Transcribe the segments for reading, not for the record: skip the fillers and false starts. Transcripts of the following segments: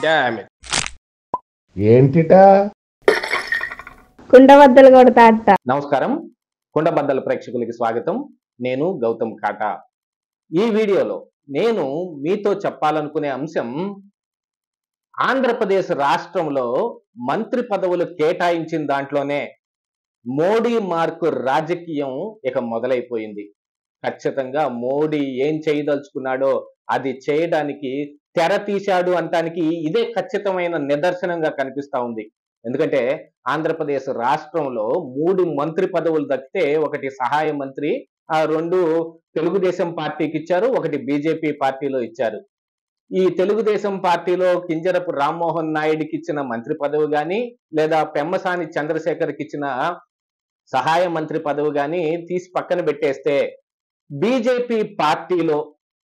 Damn it. ఏంటిటా కుండబద్దలు కొడతా అట్ట. నమస్కారం, కుండబద్దల ప్రేక్షకులకి స్వాగతం. నేను గౌతమ్ కాటా. ఈ వీడియోలో నేను మీతో చెప్పాలనుకునే అంశం, ఆంధ్రప్రదేశ్ రాష్ట్రంలో మంత్రి పదవులు కేటాయించిన దాంట్లోనే మోడీ మార్కు రాజకీయం ఇక మొదలైపోయింది. ఖచ్చితంగా మోడీ ఏం చేయదలుచుకున్నాడో అది చేయడానికి తెర తీశాడు అనటానికి ఇదే ఖచ్చితమైన నిదర్శనంగా కనిపిస్తా ఉంది. ఎందుకంటే ఆంధ్రప్రదేశ్ రాష్ట్రంలో 3 మంత్రి పదవులు దక్కితే ఒకటి సహాయ మంత్రి, ఆ 2 తెలుగుదేశం పార్టీకి ఇచ్చారు, ఒకటి బీజేపీ పార్టీలో ఇచ్చారు. ఈ తెలుగుదేశం పార్టీలో కింజరపు రామ్మోహన్ నాయుడికి ఇచ్చిన మంత్రి పదవి గాని, లేదా పెమ్మసాని చంద్రశేఖర్కి ఇచ్చిన సహాయ మంత్రి పదవి గాని తీసి పక్కన పెట్టేస్తే, బీజేపీ పార్టీలో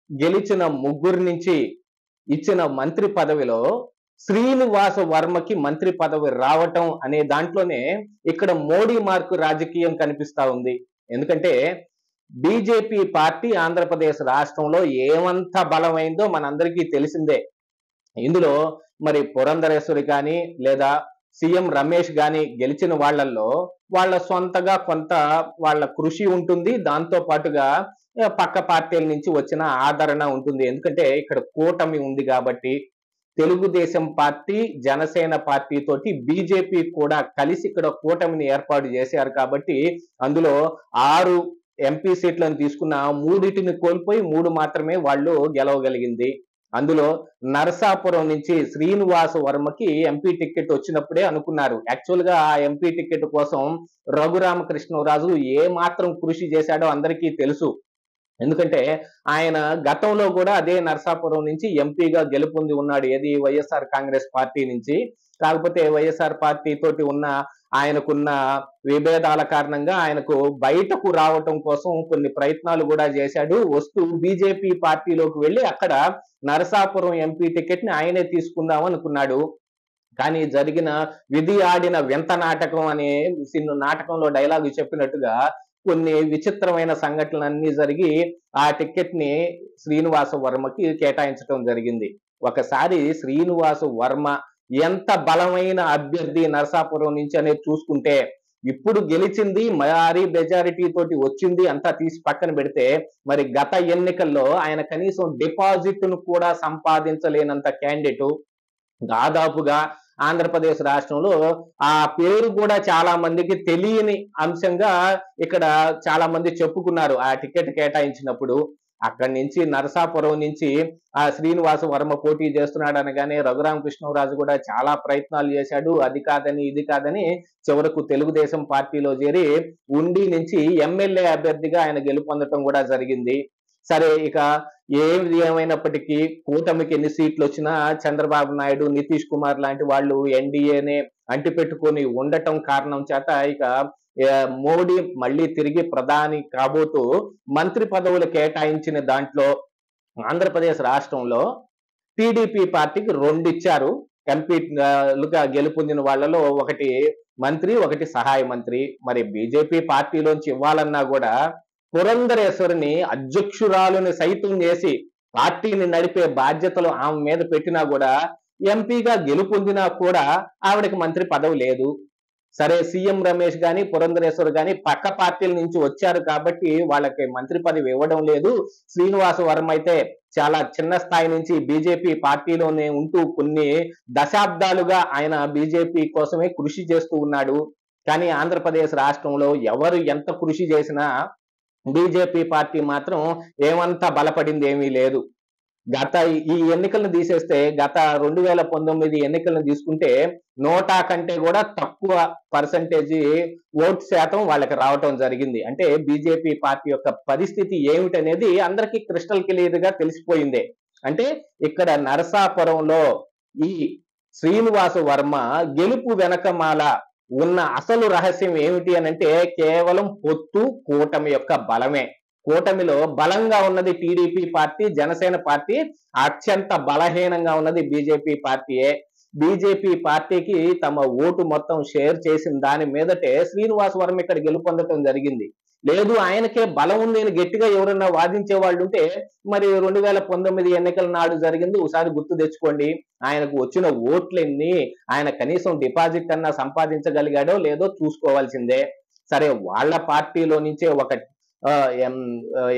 గెలిచిన 3 నుంచి ఇచ్చిన మంత్రి పదవిలో శ్రీనివాస వర్మకి మంత్రి పదవి రావటం అనే దాంట్లోనే ఇక్కడ మోడీ మార్కు రాజకీయం కనిపిస్తా ఉంది. ఎందుకంటే బీజేపీ పార్టీ ఆంధ్రప్రదేశ్ రాష్ట్రంలో ఏమంత బలమైందో మనందరికీ తెలిసిందే. ఇందులో మరి పురంధరేశ్వరి కానీ లేదా సీఎం రమేష్ గాని గెలిచిన వాళ్ళల్లో వాళ్ళ సొంతగా కొంత వాళ్ళ కృషి ఉంటుంది, దాంతో పాటుగా పక్క పార్టీల నుంచి వచ్చిన ఆదరణ ఉంటుంది. ఎందుకంటే ఇక్కడ కూటమి ఉంది కాబట్టి, తెలుగుదేశం పార్టీ జనసేన పార్టీ తోటి బీజేపీ కూడా కలిసి ఇక్కడ కూటమిని ఏర్పాటు చేశారు కాబట్టి, అందులో 6 ఎంపీ సీట్లను తీసుకున్న 3టిని కోల్పోయి 3 మాత్రమే వాళ్ళు గెలవగలిగింది. అందులో నరసాపురం నుంచి శ్రీనివాస వర్మకి ఎంపీ టికెట్ వచ్చినప్పుడే అనుకున్నారు, యాక్చువల్ గా ఆ ఎంపీ టికెట్ కోసం రఘురామకృష్ణరాజు ఏ మాత్రం కృషి చేశాడో అందరికీ తెలుసు. ఎందుకంటే ఆయన గతంలో కూడా అదే నరసాపురం నుంచి ఎంపీగా గెలుపొంది ఉన్నాడు, ఏది వైఎస్ఆర్ కాంగ్రెస్ పార్టీ నుంచి. కాకపోతే వైఎస్ఆర్ పార్టీ తోటి ఉన్న ఆయనకున్న విభేదాల కారణంగా ఆయనకు బయటకు రావటం కోసం కొన్ని ప్రయత్నాలు కూడా చేశాడు. వస్తూ బీజేపీ పార్టీలోకి వెళ్ళి అక్కడ నరసాపురం ఎంపీ టికెట్ ని ఆయనే తీసుకుందాం అనుకున్నాడు. కానీ జరిగిన విధి ఆడిన వింత నాటకం అనే నాటకంలో డైలాగు చెప్పినట్టుగా కొన్ని విచిత్రమైన సంఘటనలన్నీ జరిగి ఆ టికెట్ ని శ్రీనివాస వర్మకి కేటాయించడం జరిగింది. ఒకసారి శ్రీనివాస వర్మ ఎంత బలమైన అభ్యర్థి నరసాపురం నుంచి అనేది చూసుకుంటే, ఇప్పుడు గెలిచింది మరి మెజారిటీ తోటి వచ్చింది అంతా తీసి పక్కన పెడితే, మరి గత ఎన్నికల్లో ఆయన కనీసం డిపాజిట్ ను కూడా సంపాదించలేనంత క్యాండిడేట్. దాదాపుగా ఆంధ్రప్రదేశ్ రాష్ట్రంలో ఆ పేరు కూడా చాలా మందికి తెలియని అంశంగా ఇక్కడ చాలా మంది చెప్పుకున్నారు ఆ టికెట్ కేటాయించినప్పుడు. అక్కడి నుంచి నరసాపురం నుంచి ఆ శ్రీనివాస వర్మ పోటీ చేస్తున్నాడు అనగానే రఘురామకృష్ణరాజు కూడా చాలా ప్రయత్నాలు చేశాడు, అది కాదని ఇది కాదని చివరకు తెలుగుదేశం పార్టీలో చేరి ఉండి నుంచి ఎమ్మెల్యే అభ్యర్థిగా ఆయన గెలుపొందటం కూడా జరిగింది. సరే, ఇక ఏది ఏమైనప్పటికీ కూటమికి ఎన్ని సీట్లు వచ్చినా చంద్రబాబు నాయుడు, నితీష్ కుమార్ లాంటి వాళ్ళు ఎన్డీఏనే అంటిపెట్టుకొని ఉండటం కారణం చేత ఇక మోడీ మళ్ళీ తిరిగి ప్రధాని కాబోతూ మంత్రి పదవులు కేటాయించిన దాంట్లో ఆంధ్రప్రదేశ్ రాష్ట్రంలో టీడీపీ పార్టీకి 2 ఇచ్చారు. ఎంపీలుగా గెలుపొందిన వాళ్ళలో ఒకటి మంత్రి, ఒకటి సహాయ మంత్రి. మరి బీజేపీ పార్టీలోంచి ఇవ్వాలన్నా కూడా పురంధరేశ్వరిని అధ్యక్షురాలుని సైతం చేసి పార్టీని నడిపే బాధ్యతలు ఆమె మీద పెట్టినా కూడా, ఎంపీగా గెలుపొందినా కూడా ఆవిడకి మంత్రి పదవి లేదు. సరే, సీఎం రమేష్ గాని పురంధరేశ్వర్ గాని పక్క పార్టీల నుంచి వచ్చారు కాబట్టి వాళ్ళకి మంత్రి పదవి ఇవ్వడం లేదు. శ్రీనివాస వర్మ అయితే చాలా చిన్న స్థాయి నుంచి బీజేపీ పార్టీలోనే ఉంటూ కొన్ని దశాబ్దాలుగా ఆయన బీజేపీ కోసమే కృషి చేస్తూ ఉన్నాడు. కానీ ఆంధ్రప్రదేశ్ రాష్ట్రంలో ఎవరు ఎంత కృషి చేసినా బీజేపీ పార్టీ మాత్రం ఏమంతా బలపడింది ఏమీ లేదు. గత ఈ ఎన్నికలను తీసేస్తే, గత 2019 ఎన్నికలను తీసుకుంటే 100 కంటే కూడా తక్కువ పర్సంటేజీ ఓటు శాతం వాళ్ళకి రావటం జరిగింది. అంటే బీజేపీ పార్టీ యొక్క పరిస్థితి ఏమిటనేది అందరికీ క్రిస్టల్ క్లియర్ గా తెలిసిపోయిందే. అంటే ఇక్కడ నరసాపురంలో ఈ శ్రీనివాస వర్మ గెలుపు వెనకమాల ఉన్న అసలు రహస్యం ఏమిటి అనంటే కేవలం పొత్తు, కూటమి యొక్క బలమే. కూటమిలో బలంగా ఉన్నది టీడీపీ పార్టీ, జనసేన పార్టీ. అత్యంత బలహీనంగా ఉన్నది బీజేపీ పార్టీయే. బీజేపీ పార్టీకి తమ ఓటు మొత్తం షేర్ చేసిన దాని మీదటే శ్రీనివాస వర్మ ఇక్కడ గెలుపొందటం జరిగింది. లేదు ఆయనకే బలం ఉంది అని గట్టిగా ఎవరన్నా వాదించే వాళ్ళు ఉంటే మరి 2019 ఎన్నికల నాడు జరిగింది ఒకసారి గుర్తు తెచ్చుకోండి. ఆయనకు వచ్చిన ఓట్లెన్ని, ఆయన కనీసం డిపాజిట్ అన్నా సంపాదించగలిగాడో లేదో చూసుకోవాల్సిందే. సరే వాళ్ళ పార్టీలో నుంచే ఒక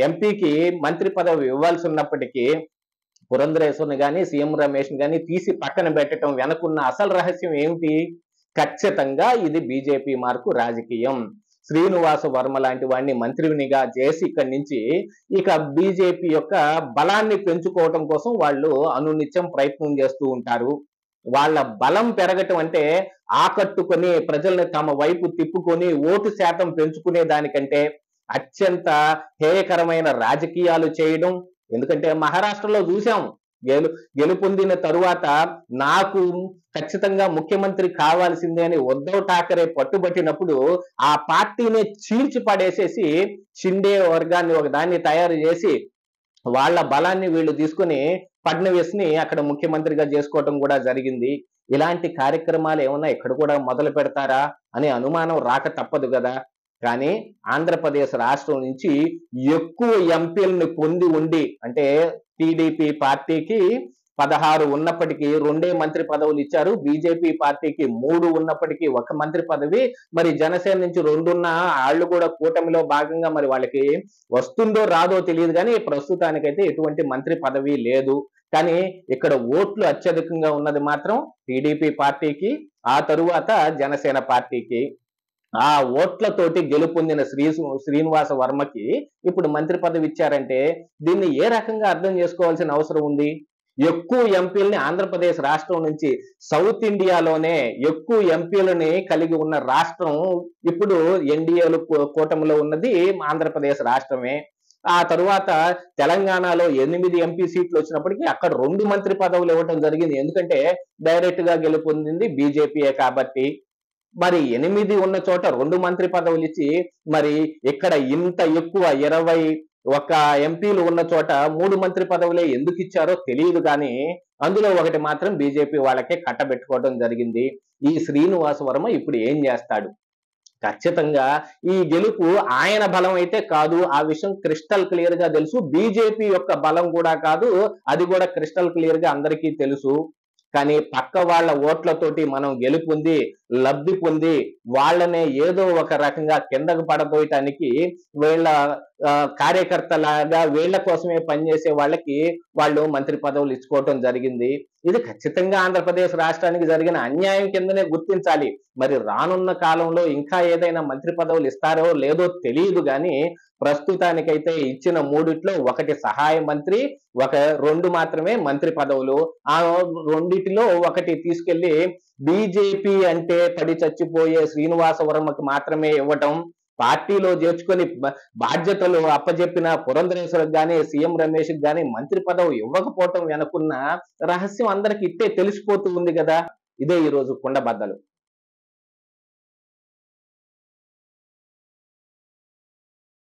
ఎంపీకి మంత్రి పదవి ఇవ్వాల్సి ఉన్నప్పటికీ పురంధరేశ్వరిని గాని సీఎం రమేష్ గాని తీసి పక్కన పెట్టడం వెనకున్న అసలు రహస్యం ఏమిటి? ఖచ్చితంగా ఇది బీజేపీ మార్కు రాజకీయం. శ్రీనివాస వర్మ లాంటి వాడిని మంత్రినిగా చేసి ఇక్కడి నుంచి ఇక బీజేపీ యొక్క బలాన్ని పెంచుకోవటం కోసం వాళ్ళు అనునిత్యం ప్రయత్నం చేస్తూ ఉంటారు. వాళ్ళ బలం పెరగటం అంటే ఆకట్టుకొని ప్రజల్ని తమ వైపు తిప్పుకొని ఓటు శాతం పెంచుకునే దానికంటే అత్యంత హేయకరమైన రాజకీయాలు చేయడం. ఎందుకంటే మహారాష్ట్రలో చూసాం, గెలుపొందిన తరువాత నాకు ఖచ్చితంగా ముఖ్యమంత్రి కావాల్సిందే అని ఉద్ధవ్ ఠాకరే పట్టుబట్టినప్పుడు ఆ పార్టీని చీల్చి పడేసేసి షిండే వర్గాన్ని ఒక దాన్ని తయారు చేసి వాళ్ళ బలాన్ని వీళ్ళు తీసుకుని ఫడ్నవీస్ ని అక్కడ ముఖ్యమంత్రిగా చేసుకోవటం కూడా జరిగింది. ఇలాంటి కార్యక్రమాలు ఏమన్నా ఇక్కడ కూడా మొదలు పెడతారా అనే అనుమానం రాక తప్పదు కదా. కానీ ఆంధ్రప్రదేశ్ రాష్ట్రం నుంచి ఎక్కువ ఎంపీలను పొంది ఉండి, అంటే టీడీపీ పార్టీకి 16 ఉన్నప్పటికీ 2 మంత్రి పదవులు ఇచ్చారు, బీజేపీ పార్టీకి 3 ఉన్నప్పటికీ 1 మంత్రి పదవి, మరి జనసేన నుంచి 2 ఉన్న వాళ్ళు కూడా కూటమిలో భాగంగా మరి వాళ్ళకి వస్తుందో రాదో తెలియదు. కానీ ప్రస్తుతానికైతే ఎటువంటి మంత్రి పదవి లేదు. కానీ ఇక్కడ ఓట్లు అత్యధికంగా ఉన్నది మాత్రం టీడీపీ పార్టీకి, ఆ తరువాత జనసేన పార్టీకి. ఆ ఓట్లతోటి గెలుపొందిన శ్రీనివాస వర్మకి ఇప్పుడు మంత్రి పదవి ఇచ్చారంటే దీన్ని ఏ రకంగా అర్థం చేసుకోవాల్సిన అవసరం ఉంది? ఎక్కువ ఎంపీలని ఆంధ్రప్రదేశ్ రాష్ట్రం నుంచి, సౌత్ ఇండియాలోనే ఎక్కువ ఎంపీలని కలిగి ఉన్న రాష్ట్రం ఇప్పుడు ఎన్డీఏలు కూటమిలో ఉన్నది ఆంధ్రప్రదేశ్ రాష్ట్రమే. ఆ తరువాత తెలంగాణలో 8 ఎంపీ సీట్లు వచ్చినప్పటికీ అక్కడ 2 మంత్రి పదవులు ఇవ్వటం జరిగింది. ఎందుకంటే డైరెక్ట్ గా గెలుపొందింది బీజేపీయే కాబట్టి. మరి 8 ఉన్న చోట 2 మంత్రి పదవులు ఇచ్చి మరి ఇక్కడ ఇంత ఎక్కువ 21 ఎంపీలు ఉన్న చోట 3 మంత్రి పదవులే ఎందుకు ఇచ్చారో తెలియదు. కానీ అందులో ఒకటి మాత్రం బీజేపీ వాళ్ళకే కట్టబెట్టుకోవడం జరిగింది. ఈ శ్రీనివాస వర్మ ఇప్పుడు ఏం చేస్తాడు? ఖచ్చితంగా ఈ గెలుపు ఆయన బలం అయితే కాదు, ఆ విషయం క్రిస్టల్ క్లియర్ గా తెలుసు. బీజేపీ యొక్క బలం కూడా కాదు, అది కూడా క్రిస్టల్ క్లియర్ గా అందరికీ తెలుసు. కానీ పక్క వాళ్ళ ఓట్లతోటి మనం గెలుపొంది లబ్ధి పొంది వాళ్ళనే ఏదో ఒక రకంగా కిందకు పడబోయటానికి వీళ్ళ కార్యకర్తలాగా వీళ్ళ కోసమే పనిచేసే వాళ్ళకి వాళ్ళు మంత్రి పదవులు ఇచ్చుకోవటం జరిగింది. ఇది ఖచ్చితంగా ఆంధ్రప్రదేశ్ రాష్ట్రానికి జరిగిన అన్యాయం కిందనే గుర్తించాలి. మరి రానున్న కాలంలో ఇంకా ఏదైనా మంత్రి పదవులు ఇస్తారో లేదో తెలియదు. కానీ ప్రస్తుతానికైతే ఇచ్చిన 3 ఒకటి సహాయ మంత్రి, 2 మాత్రమే మంత్రి పదవులు. ఆ 2లో ఒకటి తీసుకెళ్లి బీజేపీ అంటే పడి చచ్చిపోయే శ్రీనివాస వర్మకు మాత్రమే ఇవ్వటం, పార్టీలో చేర్చుకొని బాధ్యతలు అప్పజెప్పిన పురంధరేశ్వరికి గాని సీఎం రమేష్ గాని మంత్రి పదవి ఇవ్వకపోవటం వెనుకున్న రహస్యం అందరికి ఇట్టే తెలిసిపోతూ ఉంది కదా. ఇదే ఈ రోజు కుండబద్దలు.